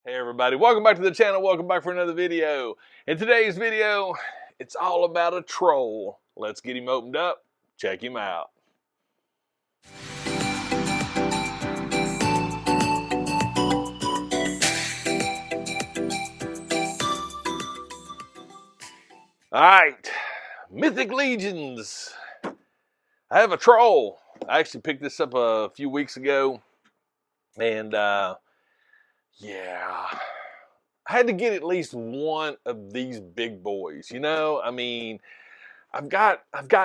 Hey everybody, welcome back to the channel, welcome back for another video. In today's video, it's all about a troll. Let's get him opened up, check him out. Alright, Mythic Legions. I have a troll. I actually picked this up a few weeks ago, and yeah, I had to get at least one of these big boys, you know? I mean, I've got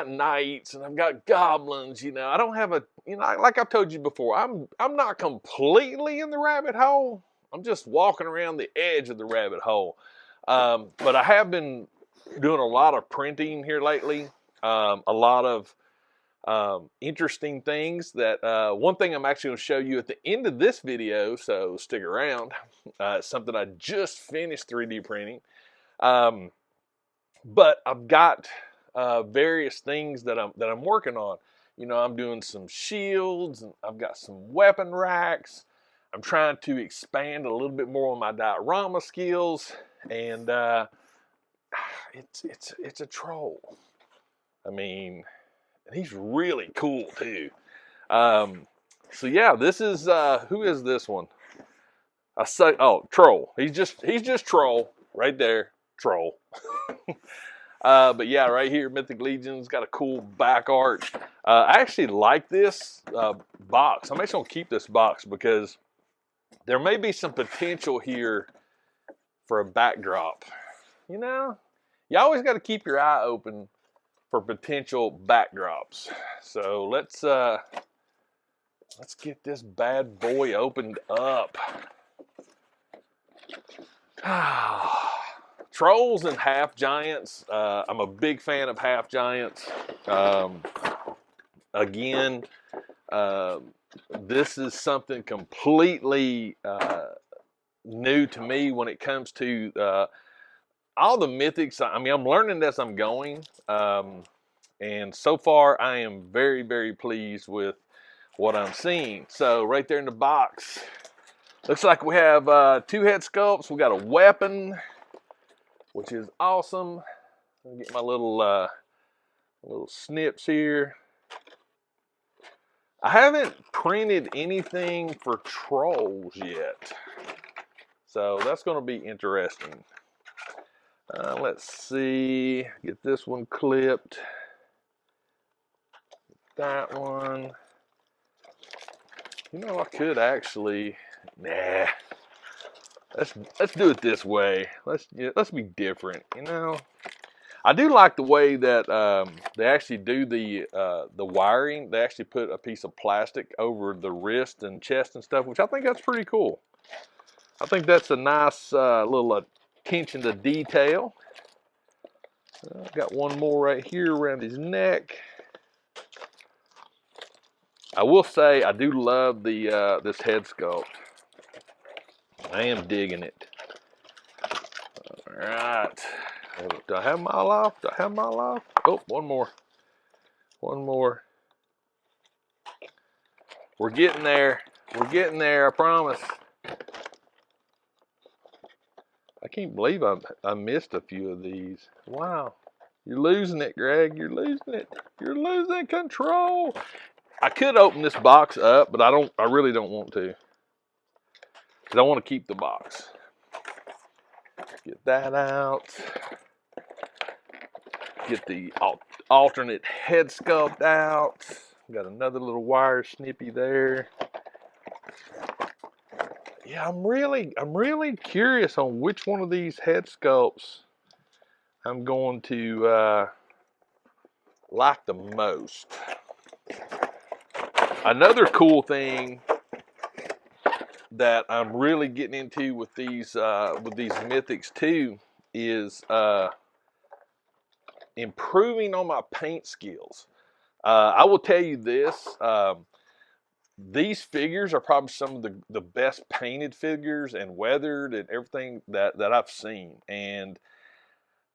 knights and I've got goblins, you know. I don't have a, you know, like I've told you before, I'm not completely in the rabbit hole. I'm just walking around the edge of the rabbit hole. But I have been doing a lot of printing here lately. A lot of interesting things that one thing I'm actually going to show you at the end of this video, so stick around. It's something I just finished 3D printing. But I've got various things that I'm working on. You know, I'm doing some shields and I've got some weapon racks. I'm trying to expand a little bit more on my diorama skills, and it's a troll. I mean, and he's really cool too. So yeah, this is who is this one? Troll. He's just troll right there, troll. But yeah, right here, Mythic Legion's got a cool back art. I actually like this box. I'm actually gonna keep this box because there may be some potential here for a backdrop. You know, you always got to keep your eye open for potential backdrops. So let's get this bad boy opened up. Trolls and half giants. I'm a big fan of half giants. Again, this is something completely new to me when it comes to all the mythics. I mean, I'm learning as I'm going. And so far, I am very, very pleased with what I'm seeing. So right there in the box, looks like we have 2 head sculpts. We got a weapon, which is awesome. Let me get my little snips here. I haven't printed anything for trolls yet, so that's going to be interesting. Let's see, get this one clipped. That one. You know, I could actually, nah. Let's do it this way. Let's be different. You know, I do like the way that they actually do the wiring. They actually put a piece of plastic over the wrist and chest and stuff, which I think that's pretty cool. I think that's a nice little attention to detail. I've got one more right here around his neck. I will say I do love the this head sculpt. I am digging it. All right. Do I have them all off? Do I have them all off? Oh, one more. One more. We're getting there. We're getting there, I promise. I can't believe I missed a few of these. Wow. You're losing it, Greg. You're losing it. You're losing control. I could open this box up, but I really don't want to. Because I want to keep the box. Get that out. Get the alternate head sculpt out. Got another little wire snippy there. Yeah, I'm really curious on which one of these head sculpts I'm going to like the most. Another cool thing that I'm really getting into with these mythics too is improving on my paint skills. I will tell you this. These figures are probably some of the best painted figures and weathered and everything that I've seen. And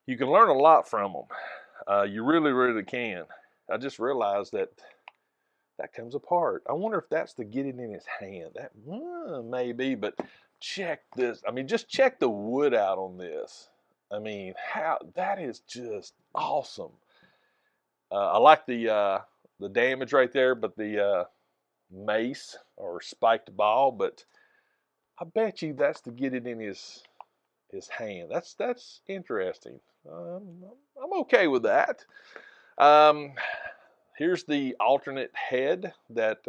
you can learn a lot from them. You really, really can. I just realized that comes apart. I wonder if that's to get it in his hand. That maybe, but check this. I mean, just check the wood out on this. I mean, how that is just awesome. I like the damage right there, but the mace or spiked ball. But I bet you that's to get it in his hand. That's interesting. I'm okay with that. Um, Here's the alternate head that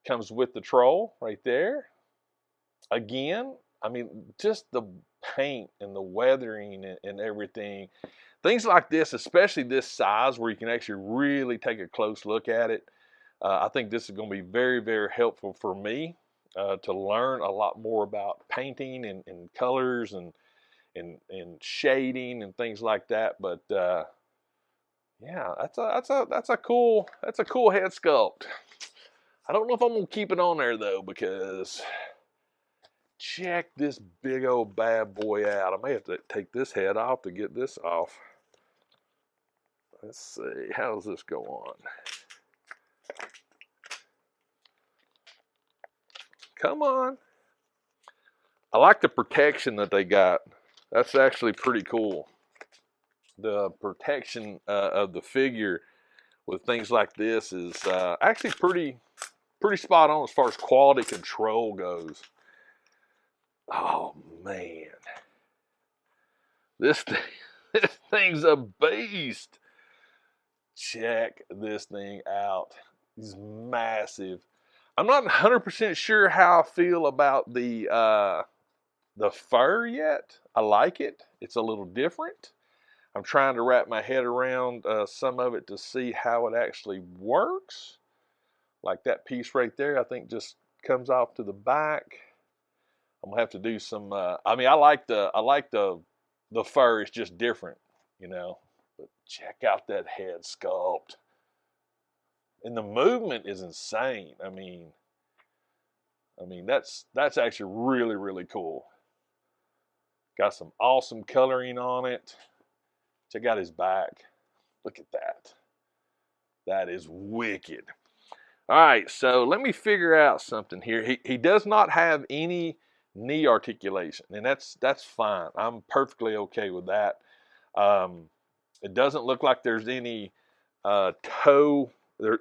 comes with the troll right there. Again, I mean, just the paint and the weathering and everything. Things like this, especially this size where you can actually really take a close look at it. I think this is going to be very, very helpful for me to learn a lot more about painting and colors and shading and things like that. But yeah, that's a cool head sculpt. I don't know if I'm gonna keep it on there though, because check this big old bad boy out. I may have to take this head off to get this off. Let's see, how does this go on? Come on. I like the protection that they got. That's actually pretty cool. The protection of the figure with things like this is actually pretty spot on as far as quality control goes. Oh man, this thing's a beast. Check this thing out. It's massive. I'm not 100% sure how I feel about the fur yet. I like it. It's a little different. I'm trying to wrap my head around some of it to see how it actually works. Like that piece right there, I think just comes off to the back. I'm gonna have to do some. I mean, I like the fur. It's just different, you know. But check out that head sculpt, and the movement is insane. I mean that's actually really, really cool. Got some awesome coloring on it. Check out his back. Look at that. That is wicked. All right, so let me figure out something here. He does not have any knee articulation, and that's fine. I'm perfectly okay with that. It doesn't look like there's any toe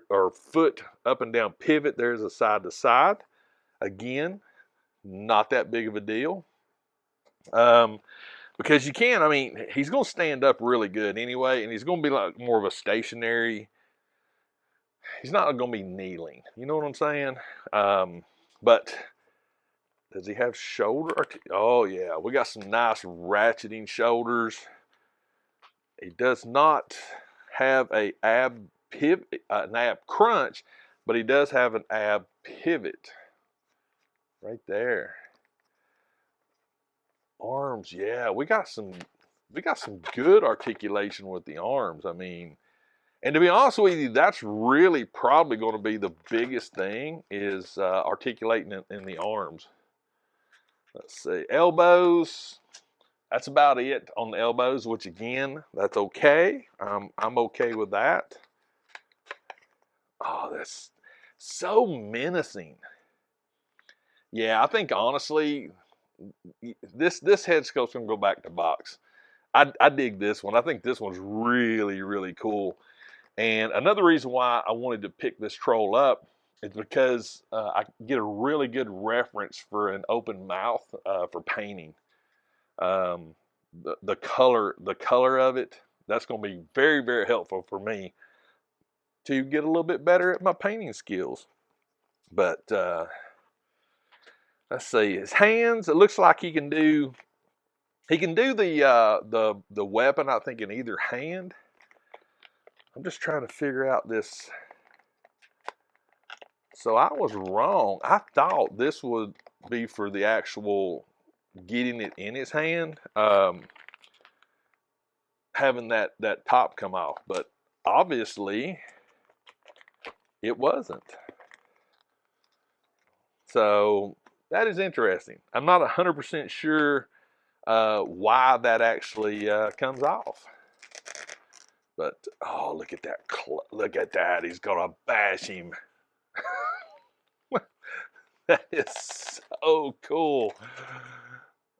or foot up and down pivot. There's a side to side. Again, not that big of a deal. Because you can, I mean, he's going to stand up really good anyway, and he's going to be like more of a stationary. He's not going to be kneeling. You know what I'm saying? But does he have shoulder? Oh, yeah. We got some nice ratcheting shoulders. He does not have an ab pivot, an ab crunch, but he does have an ab pivot right there. Arms, yeah, we got some good articulation with the arms. I mean, and to be honest with you, that's really probably going to be the biggest thing is articulating in the arms. Let's see, elbows. That's about it on the elbows, which again, that's okay. I'm okay with that. Oh, that's so menacing. Yeah, I think honestly, this head sculpt's gonna go back to box. I dig this one. I think this one's really, really cool. And another reason why I wanted to pick this troll up is because I get a really good reference for an open mouth for painting. The color of it, that's going to be very, very helpful for me to get a little bit better at my painting skills. But let's see, his hands. It looks like he can do the weapon, I think, in either hand. I'm just trying to figure out this. So I was wrong. I thought this would be for the actual getting it in his hand, having that top come off, but obviously it wasn't. So that is interesting. I'm not 100% sure why that actually comes off. But oh, look at that! Look at that! He's gonna bash him. That is so cool.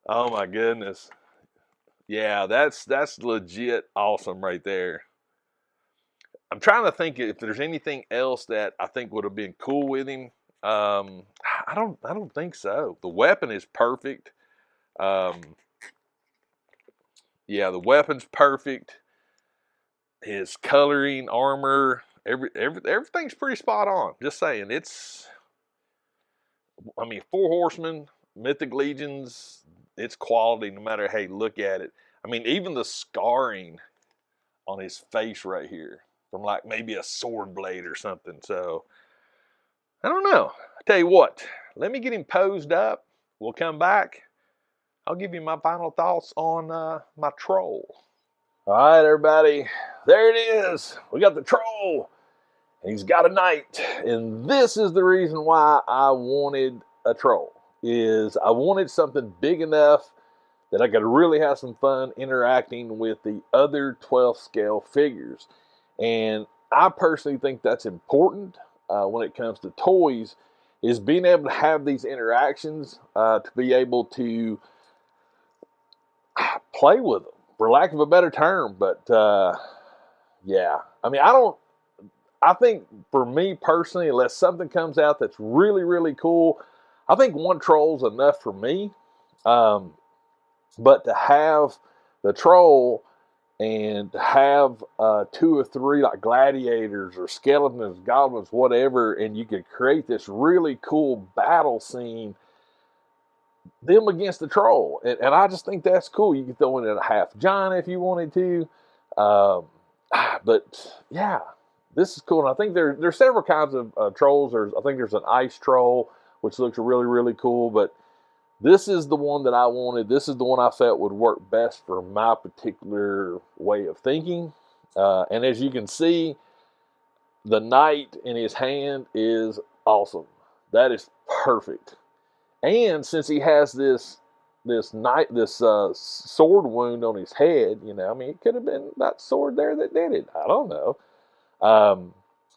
Oh my goodness. Yeah, that's legit awesome right there. I'm trying to think if there's anything else that I think would have been cool with him. I don't think so. The weapon is perfect. Um, yeah, the weapon's perfect. His coloring, armor, everything's pretty spot on. Just saying, I mean, 4 horsemen, mythic legions, it's quality no matter how you look at it. I mean, even the scarring on his face right here from like maybe a sword blade or something. So I don't know. I tell you what, let me get him posed up. We'll come back. I'll give you my final thoughts on my troll. All right, everybody, there it is. We got the troll, and he's got a knight. And this is the reason why I wanted a troll. Is I wanted something big enough that I could really have some fun interacting with the other 12th scale figures. And I personally think that's important when it comes to toys, is being able to have these interactions to be able to play with them, for lack of a better term. But yeah, I mean, I think for me personally, unless something comes out that's really, really cool, I think one troll's enough for me. But to have the troll and to have 2 or 3 like gladiators or skeletons, goblins, whatever, and you could create this really cool battle scene, them against the troll. And I just think that's cool. You could throw in a half giant if you wanted to. Um, but yeah, this is cool. And I think there's several kinds of trolls. I think there's an ice troll, which looks really, really cool. But this is the one that I wanted. This is the one I felt would work best for my particular way of thinking. And as you can see, the knight in his hand is awesome. That is perfect. And since he has this sword wound on his head, I mean, it could have been that sword there that did it. I don't know.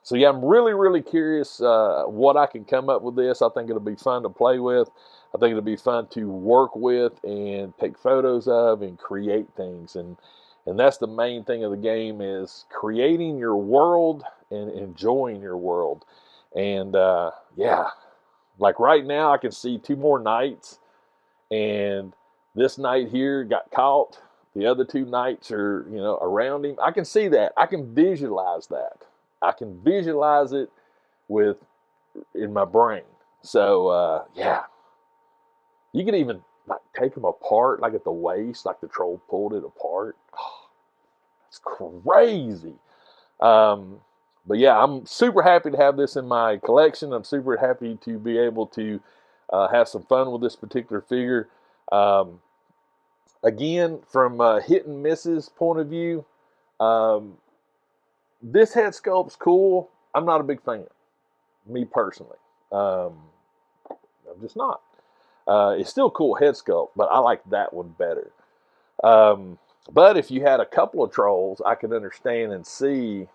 So yeah, I'm really, really curious what I can come up with this. I think it'll be fun to play with. I think it'll be fun to work with and take photos of and create things. And that's the main thing of the game, is creating your world and enjoying your world. And yeah, like right now I can see 2 more knights, and this knight here got caught. The other 2 knights are, around him. I can see that. I can visualize that. I can visualize it in my brain. So yeah, you can even like take them apart, like at the waist, like the troll pulled it apart. Oh, it's crazy. But yeah, I'm super happy to have this in my collection. I'm super happy to be able to have some fun with this particular figure. Again, from hit and misses point of view, this head sculpt's cool. I'm not a big fan, me personally. I'm just not. It's still cool head sculpt, but I like that one better. But if you had a couple of trolls, I could understand and see,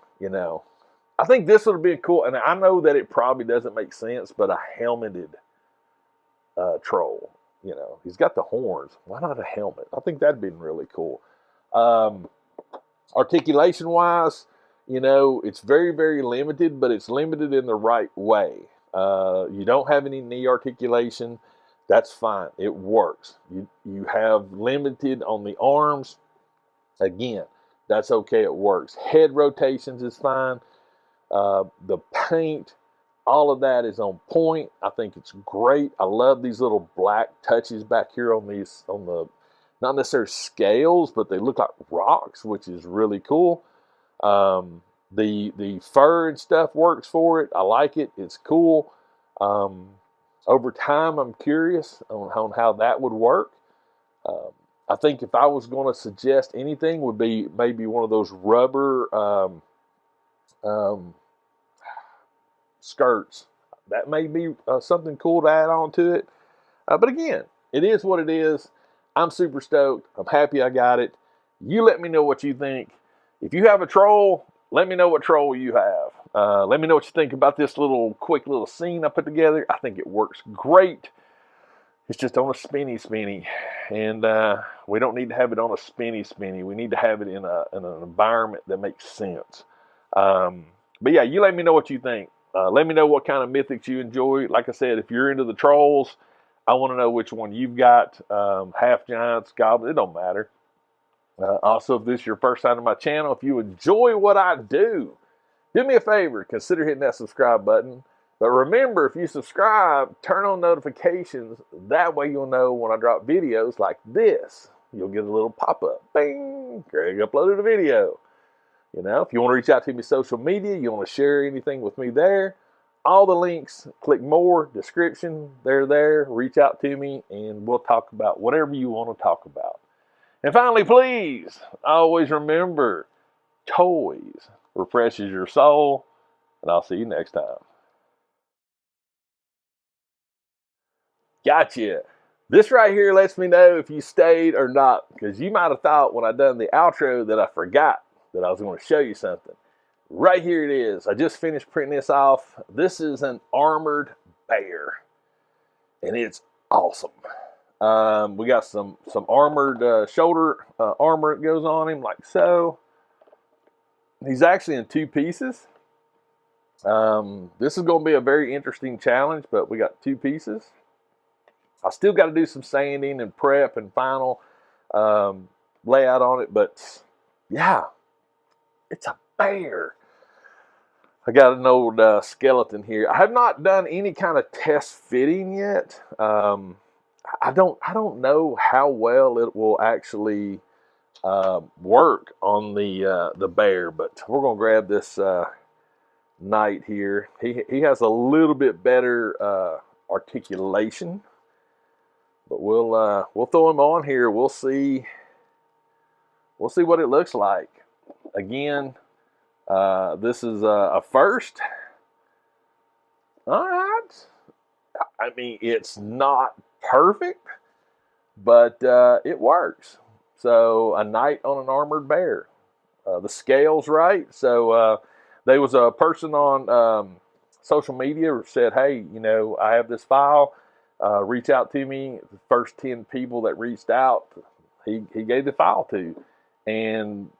I think this would have been cool. And I know that it probably doesn't make sense, but a helmeted troll, he's got the horns. Why not a helmet? I think that'd been really cool. Articulation wise, it's very, very limited, but it's limited in the right way. You don't have any knee articulation. That's fine. It works. You have limited on the arms. Again, that's okay. It works. Head rotations is fine. The paint, all of that is on point. I think it's great. I love these little black touches back here on the not necessarily scales, but they look like rocks, which is really cool. The fur and stuff works for it. I like it. It's cool. Over time, I'm curious on how that would work. I think if I was going to suggest anything, would be maybe one of those rubber skirts. That may be something cool to add on to it. But again, it is what it is. I'm super stoked. I'm happy I got it. You let me know what you think. If you have a troll, let me know what troll you have. Let me know what you think about this quick little scene I put together. I think it works great. It's just on a spinny, and we don't need to have it on a spinny. We need to have it in an environment that makes sense. But yeah, you let me know what you think. Let me know what kind of mythics you enjoy. Like I said, if you're into the trolls, I want to know which one you've got. Half giants, goblins, it don't matter. Also, if this is your first time to my channel, if you enjoy what I do me a favor, consider hitting that subscribe button. But remember, if you subscribe, turn on notifications. That way you'll know when I drop videos like this. You'll get a little pop-up. Bing! Greg uploaded a video. You know, if you want to reach out to me social media, you want to share anything with me there, all the links, click more, description, they're there. Reach out to me, and we'll talk about whatever you want to talk about. And finally, please, always remember, toys refreshes your soul, and I'll see you next time. Gotcha. This right here lets me know if you stayed or not, because you might have thought when I done the outro that I forgot that I was going to show you something. Right here it is. I just finished printing this off. This is an armored bear, and it's awesome. We got some armored shoulder armor that goes on him, like so. He's actually in 2 pieces. This is going to be a very interesting challenge, but we got 2 pieces. I still got to do some sanding and prep and final layout on it, but yeah, it's a bear. I got an old skeleton here. I have not done any kind of test fitting yet. I don't know how well it will actually work on the bear, but we're gonna grab this knight here. He has a little bit better articulation, but we'll throw him on here. We'll see what it looks like. Again, this is a first. All right. I mean, it's not perfect, but it works. So a knight on an armored bear. The scale's right. So there was a person on social media who said, hey, you know, I have this file. Reach out to me. The first 10 people that reached out, he gave the file to. And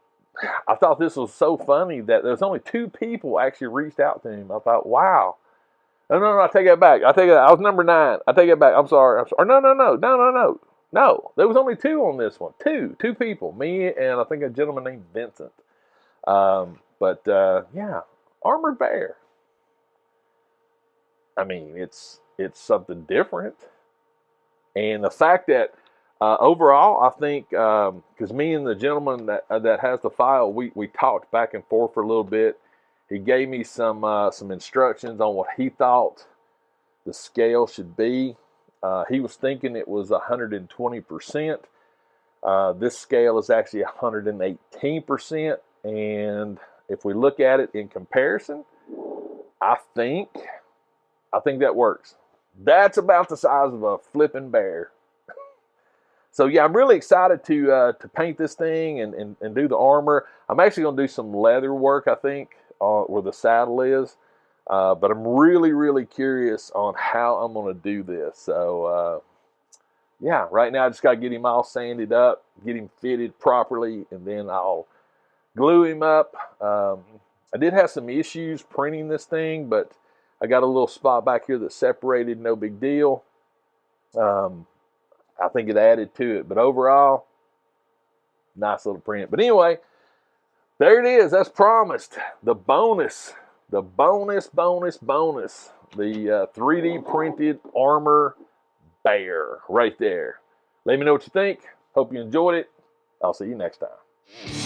I thought this was so funny that there's only 2 people actually reached out to him. I thought, wow. No, I take that back. I was number 9. I take it back. I'm sorry. No. There was only 2 on this one. Two people. Me and I think a gentleman named Vincent. Yeah, armored bear. I mean, it's something different. And the fact that overall, I think, because me and the gentleman that has the file, we talked back and forth for a little bit. He gave me some instructions on what he thought the scale should be. He was thinking it was 120%. This scale is actually 118%. And if we look at it in comparison, I think that works. That's about the size of a flipping bear. So yeah, I'm really excited to paint this thing and do the armor. I'm actually going to do some leather work, I think, where the saddle is. But I'm really curious on how I'm going to do this. So yeah, right now I just got to get him all sanded up, get him fitted properly, and then I'll glue him up. I did have some issues printing this thing, but I got a little spot back here that separated, no big deal. I think it added to it, but overall, nice little print. But anyway, there it is. That's promised. The bonus. The bonus. The 3D printed armor bear right there. Let me know what you think. Hope you enjoyed it. I'll see you next time.